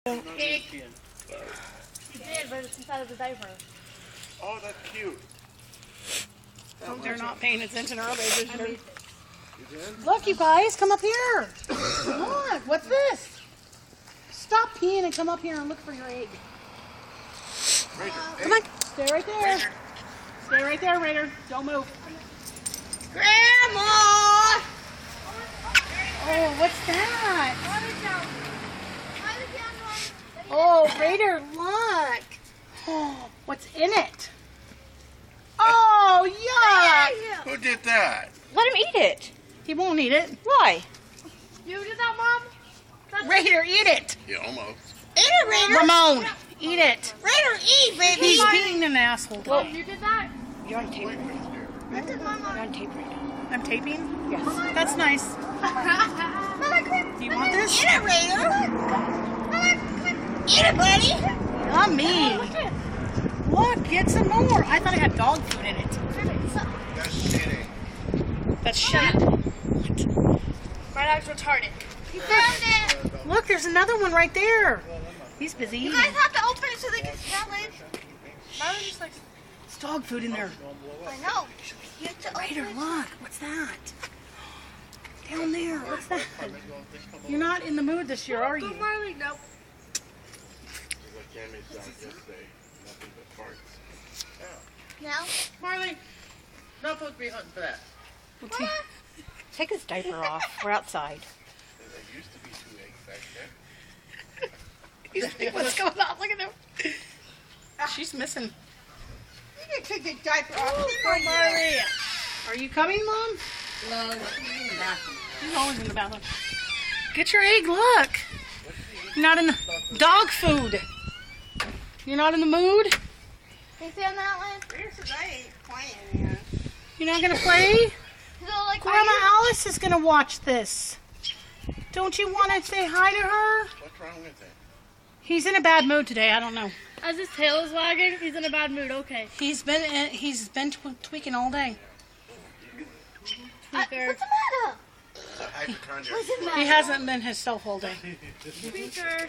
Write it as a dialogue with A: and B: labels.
A: He did, but it's inside of the diaper.
B: Oh, that's cute.
C: They're not paying attention early.
D: Look, you guys, come up here. Look, what's this? Stop peeing and come up here and look for your egg.
B: Raider,
D: Come on, stay right there. Stay right there, Raider. Don't move.
C: Grandma!
D: Oh, what's that? Oh, Raider, look. Oh, what's in it? Oh, yuck.
B: who did that?
C: Let him eat it.
D: He won't eat it.
C: Why?
A: You did that, Mom?
D: Raider, eat it.
B: Yeah, almost.
C: Eat it, Raider.
D: Ramon, eat it.
C: Raider, eat, baby.
D: He's being an asshole.
A: Mom, you did that?
C: You're on tape. You're on tape right now.
D: I'm taping?
C: Yes.
D: That's nice. Do you want this?
C: Eat it, Raider. Eat it, buddy.
D: Not me. Look, get some more. I thought it had dog food in it.
B: That's shitting.
D: That's shit.
A: My dog's retarded. You found it!
D: Look, there's another one right there. He's busy
A: You
D: eating.
A: guys have to open it so they can smell it. Mine was just like,
D: It's dog food in there.
A: I know. You have to
D: Raider, look. What's that? Down there. What's that? You're not in the mood this year, are you?
A: Marley, nope.
B: Like Cammy's dog yesterday. Nothing but farts.
A: No?
E: Marley, not supposed to be hunting for that.
C: Take his diaper off. We're outside.
B: There used to be 2 eggs back there.
D: What's going on? Look at him. She's missing.
C: You can take the diaper off.
D: Oh, Marley. Are you coming, Mom?
E: No, she's in the bathroom.
D: He's always in the bathroom. Get your egg, look. You're not in the dog food. You're not in the mood?
A: You see on that one?
C: I ain't playing here.
D: You're not going to play?
A: So, like,
D: Grandma Alice is going to watch this. Don't you want to say hi to her?
B: What's wrong with it?
D: He's in a bad mood today. I don't know.
A: as his tail is wagging, he's in a bad mood. Okay.
D: He's been tweaking all day.
A: What's the matter?
B: It's a hypochondriac.
A: What's the matter?
D: He hasn't been himself all day.
A: Speaker.